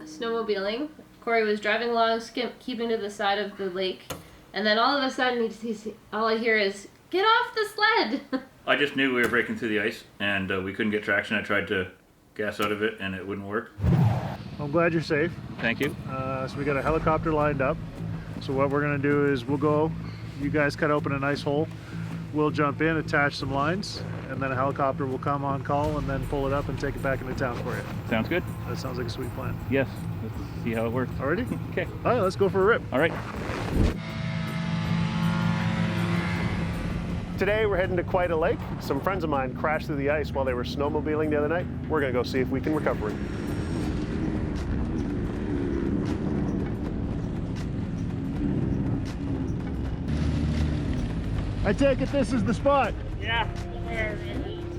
snowmobiling. Corey was driving along, keeping to the side of the lake, and then all of a sudden, all I hear is, "Get off the sled!" I just knew we were breaking through the ice, and we couldn't get traction. I tried to gas out of it, and it wouldn't work. I'm glad you're safe. Thank you. So we got a helicopter lined up. So what we're gonna do is we'll go, you guys cut open an ice hole, we'll jump in, attach some lines, and then a helicopter will come on call and then pull it up and take it back into town for you. Sounds good. That sounds like a sweet plan. Yes, let's see how it works. Already? Okay. All right, let's go for a rip. All right. Today we're heading to Quyta Lake. Some friends of mine crashed through the ice while they were snowmobiling the other night. We're gonna go see if we can recover it. I take it this is the spot. Yeah.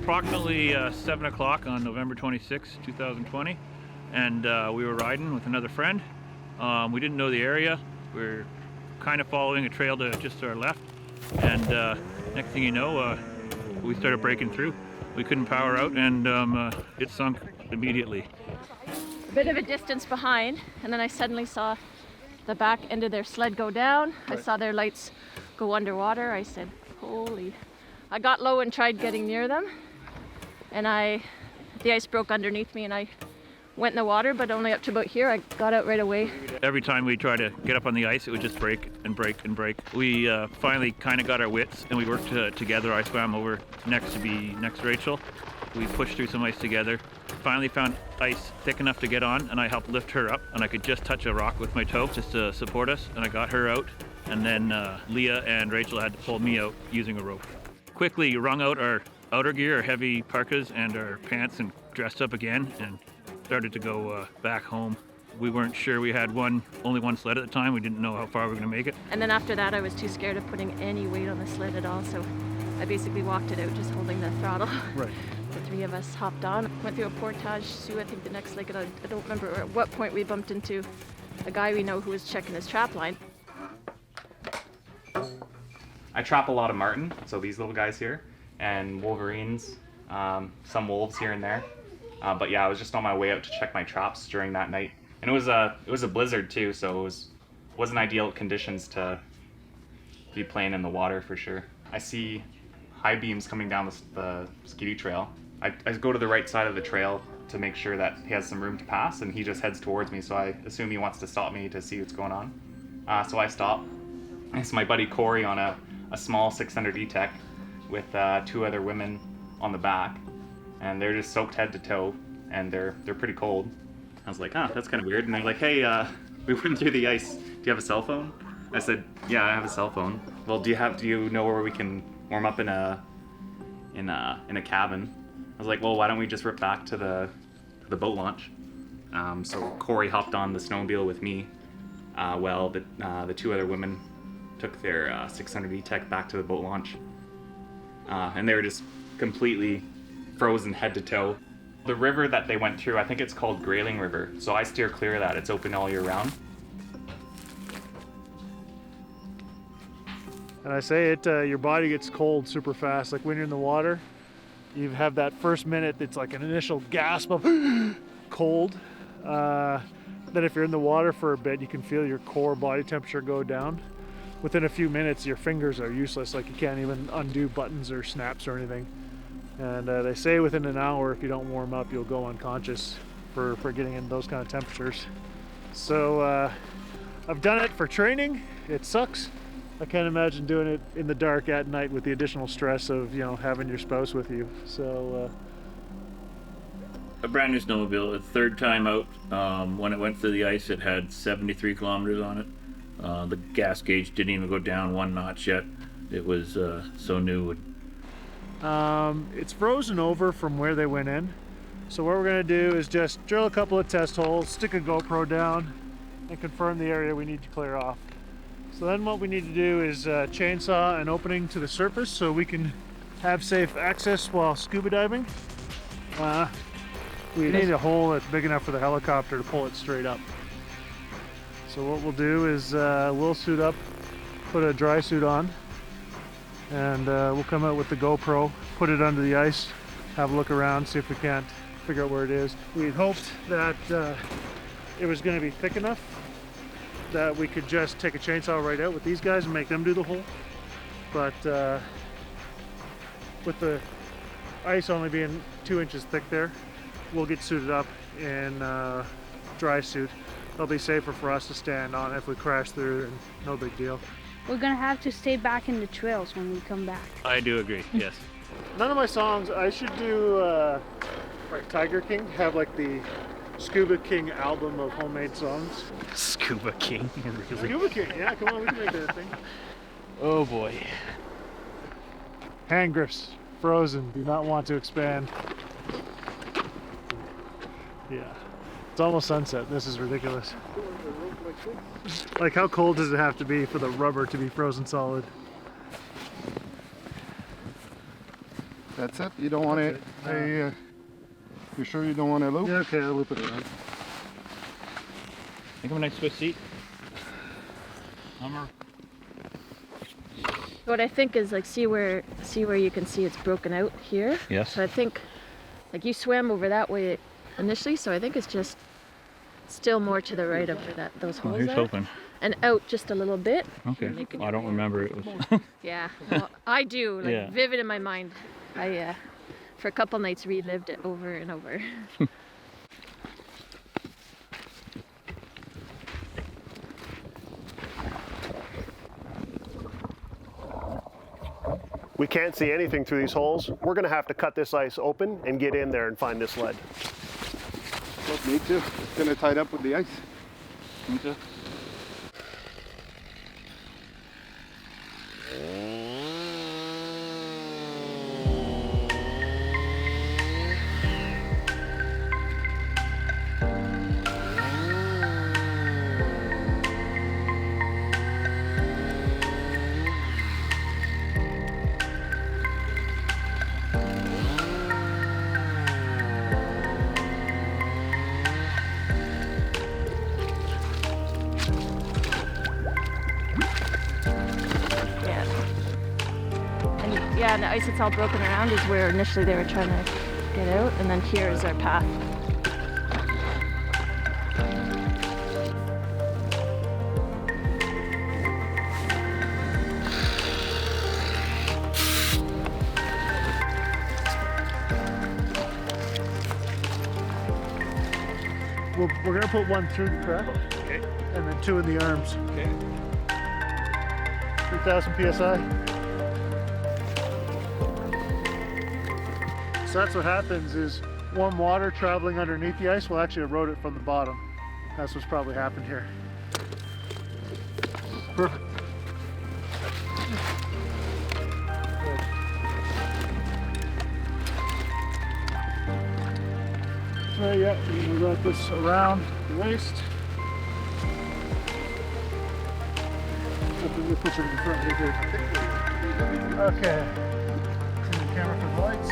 Approximately 7 o'clock on November 26, 2020, and we were riding with another friend. We didn't know the area. We were kind of following a trail to just to our left, and next thing you know, we started breaking through. We couldn't power out, and it sunk immediately. A bit of a distance behind, and then I suddenly saw the back end of their sled go down. I saw their lights go underwater. I said, holy. I got low and tried getting near them, and the ice broke underneath me, and I went in the water, but only up to about here. I got out right away. Every time we tried to get up on the ice, it would just break and break and break. We finally kind of got our wits, and we worked together. I swam over next to Rachel. We pushed through some ice together. Finally found ice thick enough to get on, and I helped lift her up, and I could just touch a rock with my toe just to support us, and I got her out. And then Leah and Rachel had to pull me out using a rope. Quickly wrung out our outer gear, our heavy parkas, and our pants, and dressed up again, and started to go back home. We weren't sure. We had only one sled at the time. We didn't know how far we were going to make it. And then after that, I was too scared of putting any weight on the sled at all, so I basically walked it out just holding the throttle. Right. The three of us hopped on, went through a portage to, I think, the next lake, and I don't remember at what point we bumped into a guy we know who was checking his trap line. I trap a lot of marten, so these little guys here, and wolverines, some wolves here and there. But yeah, I was just on my way out to check my traps during that night, and it was a blizzard too, so it wasn't ideal conditions to be playing in the water for sure. I see high beams coming down the Skidoo trail. I go to the right side of the trail to make sure that he has some room to pass, and he just heads towards me, so I assume he wants to stop me to see what's going on. So I stop. It's my buddy Corey on a small 600 E-Tech with two other women on the back, and they're just soaked head to toe, and they're pretty cold. I was like, that's kind of weird. And they're like, hey, we went through the ice. Do you have a cell phone? I said, yeah, I have a cell phone. Well, do you know where we can warm up in a cabin? I was like, well, why don't we just rip back to the boat launch? So Corey hopped on the snowmobile with me, while the two other women took their 600 E-Tech back to the boat launch, and they were just completely frozen head to toe. The river that they went through, I think it's called Grayling River, so I steer clear of that. It's open all year round. And I say it, your body gets cold super fast. Like when you're in the water, you have that first minute that's like an initial gasp of cold. Then if you're in the water for a bit, you can feel your core body temperature go down. Within a few minutes, your fingers are useless. Like you can't even undo buttons or snaps or anything. And they say within an hour, if you don't warm up, you'll go unconscious for getting in those kind of temperatures. So I've done it for training. It sucks. I can't imagine doing it in the dark at night with the additional stress of, having your spouse with you. So A brand new snowmobile, the third time out. When it went through the ice, it had 73 kilometers on it. The gas gauge didn't even go down one notch yet. It was so new. It's frozen over from where they went in. So what we're going to do is just drill a couple of test holes, stick a GoPro down, and confirm the area we need to clear off. So then what we need to do is chainsaw an opening to the surface so we can have safe access while scuba diving. We need a hole that's big enough for the helicopter to pull it straight up. So what we'll do is we'll suit up, put a dry suit on, and we'll come out with the GoPro, put it under the ice, have a look around, see if we can't figure out where it is. We had hoped that it was going to be thick enough that we could just take a chainsaw right out with these guys and make them do the hole. But with the ice only being 2 inches thick there, we'll get suited up in dry suit. It'll be safer for us to stand on. If we crash through, then no big deal. We're gonna have to stay back in the trails when we come back. I do agree, yes. None of my songs, I should do like Tiger King, have like the Scuba King album of homemade songs. Scuba King, really? Scuba King, yeah, come on, we can make that a thing. Oh boy. Hand grips, frozen, do not want to expand. Yeah, it's almost sunset. This is ridiculous. Like, how cold does it have to be for the rubber to be frozen solid? That's it? You don't want it? Hey, you sure you don't want to loop? Yeah, okay, I'll loop it around. Think of a nice Swiss seat. Hummer. What I think is like see where you can see it's broken out here. Yes. So I think like you swam over that way initially, so I think it's just still more to the right of where those Well, holes here's are. hoping. And out just a little bit. Okay. And they can- I don't remember it was. Yeah, well, I do, like Yeah. vivid in my mind. I for a couple nights relived it over and over. We can't see anything through these holes. We're gonna have to cut this ice open and get in there and find this lead. Don't need to. It's gonna tie it up with the ice. Okay. Yeah, and the ice that's all broken around is where initially they were trying to get out, and then here is our path. We're gonna put one through the crack, Okay. and then two in the arms. Okay. 3,000 psi. So that's what happens is warm water traveling underneath the ice will actually erode it from the bottom. That's what's probably happened here. Perfect. So yeah, we wrap this around the waist. We'll put it in front here. Okay. Turn the camera for the lights.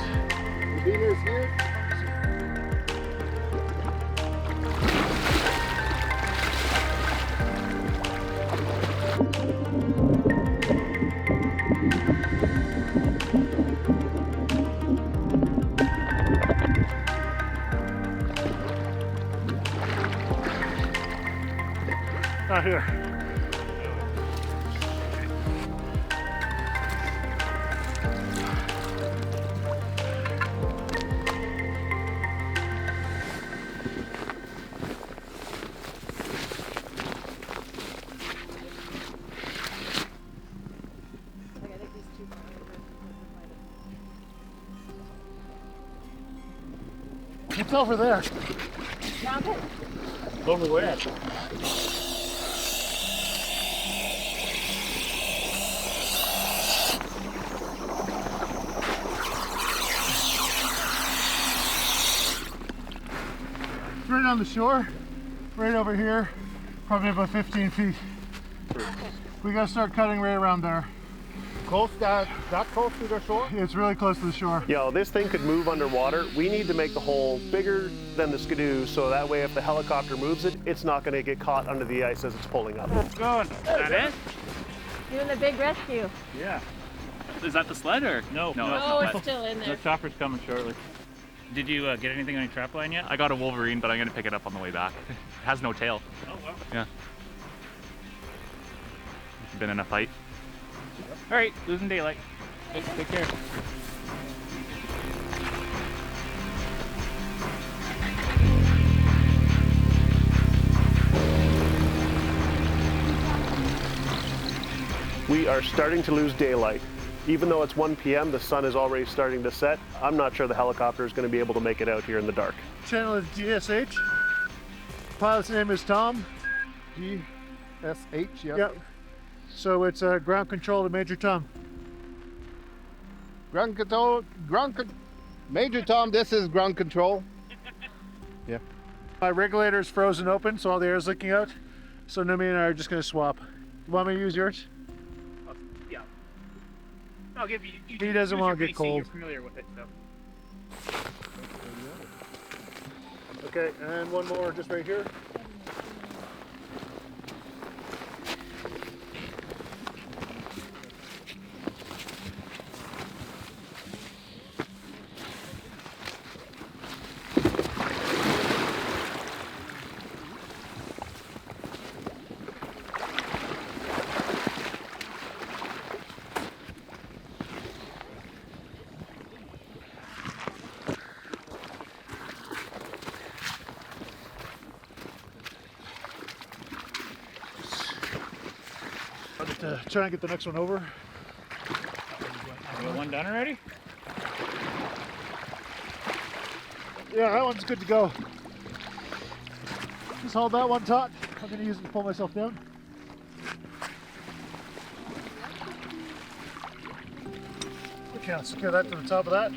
The beater's here. Not here. It's over there. Over where? Right on the shore, right over here, probably about 15 feet. We gotta start cutting right around there. Close that close to the shore? It's really close to the shore. Yo, this thing could move underwater. We need to make the hole bigger than the Skidoo so that way if the helicopter moves it, it's not gonna get caught under the ice as it's pulling up. Going. Is that it? Doing the big rescue. Yeah. Is that the sled or? No. Oh, it's still in The there. chopper's coming shortly. Did you get anything on your trap line yet? I got a wolverine, but I'm gonna pick it up on the way back. It has no tail. Oh, wow. Yeah. Been in a fight. All right, losing daylight. Take care. We are starting to lose daylight. Even though it's 1 p.m., the sun is already starting to set. I'm not sure the helicopter is going to be able to make it out here in the dark. Channel is GSH. Pilot's name is Tom. GSH, yep. Yep. So it's ground control to Major Tom. Ground control, Major Tom, this is ground control. Yeah. My regulator is frozen open, so all the air is leaking out. So Numi and I are just going to swap. You want me to use yours? Yeah. I'll give you. He doesn't want to get cold. You're familiar with it, so. Okay, and one more just right here. I'll just try and get the next one over. You got one done already? Yeah, that one's good to go. Just hold that one taut. I'm going to use it to pull myself down. Okay, I'll secure that to the top of that.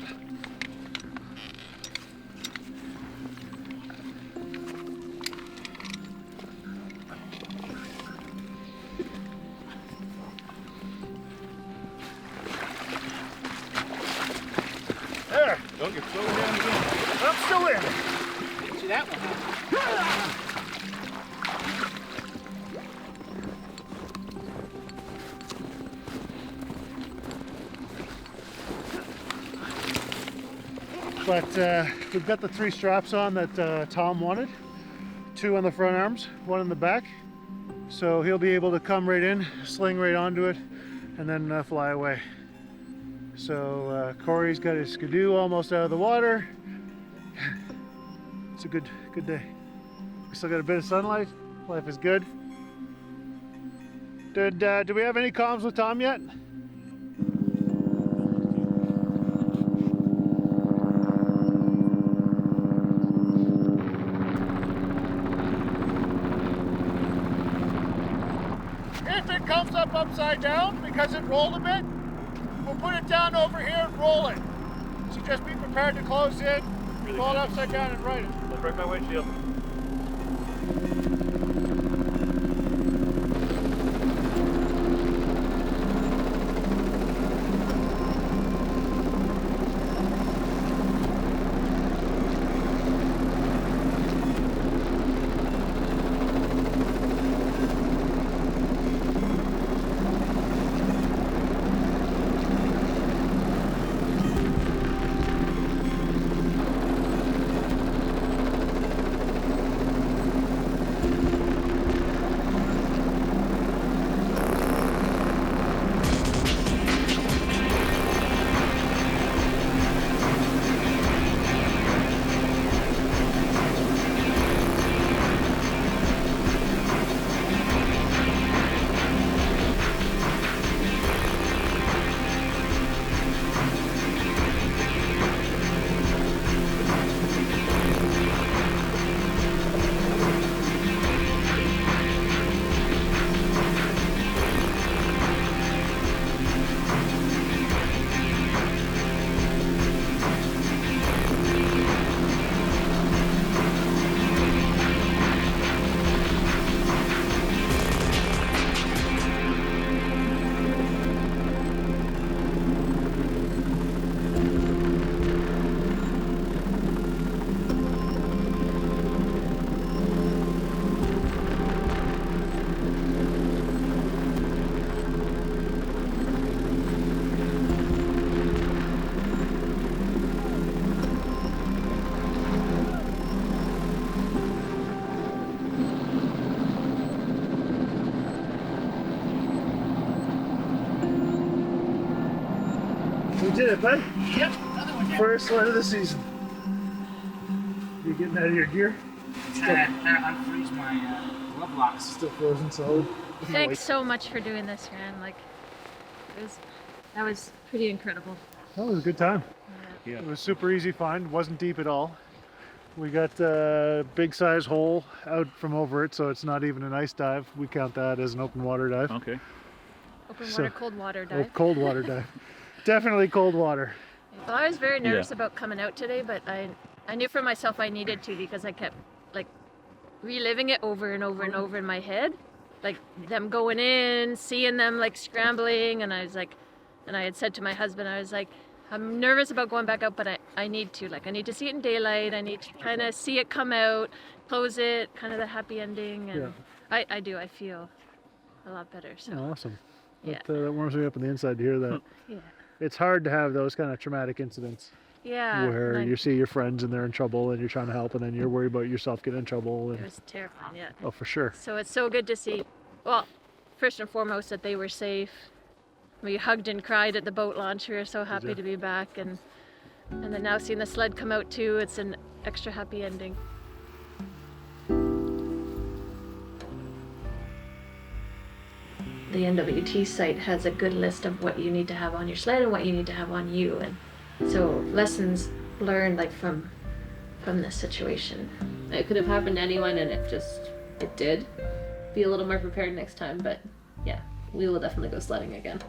There! Don't get slowed down again. I'm still in! See that one? But we've got the 3 straps on that Tom wanted. 2 on the front arms, 1 in the back. So he'll be able to come right in, sling right onto it, and then fly away. So Corey's got his Skidoo almost out of the water. It's a good day. We still got a bit of sunlight. Life is good. Do we have any comms with Tom yet? If it comes up upside down because it rolled a bit, we'll put it down over here and roll it. So just be prepared to close in, roll it upside down and right it. Don't break my windshield. did it, bud. Yep, another one. First sled of the season. You getting out of your gear? Unfreeze my glove locks. Still frozen solid. Thanks so much for doing this, Ryan. That was pretty incredible. That was a good time. Yeah. It was super easy find. Wasn't deep at all. We got a big size hole out from over it, so it's not even an ice dive. We count that as an open water dive. Okay. Open water, cold water dive. Cold water dive. Definitely cold water. Well, I was very nervous about coming out today, but I knew for myself I needed to because I kept like reliving it over and over and over in my head. Like them going in, seeing them like scrambling, and I was like, and I had said to my husband, I was like, I'm nervous about going back out, but I need to. Like, I need to see it in daylight. I need to kind of see it come out, close it, kind of the happy ending. And I do. I feel a lot better. So Awesome. Yeah. That warms me up on the inside to hear that. Yeah. It's hard to have those kind of traumatic incidents Yeah. where you see your friends and they're in trouble and you're trying to help and then you're worried about yourself getting in trouble. It And, was terrifying. Yeah. oh, for sure. So it's so good to see. Well, first and foremost, that they were safe. We hugged and cried at the boat launch. We were so happy to be back, and then now seeing the sled come out too, it's an extra happy ending. The NWT site has a good list of what you need to have on your sled and what you need to have on you, and so lessons learned like from this situation. It could have happened to anyone, and it did. Be a little more prepared next time, but yeah, we will definitely go sledding again.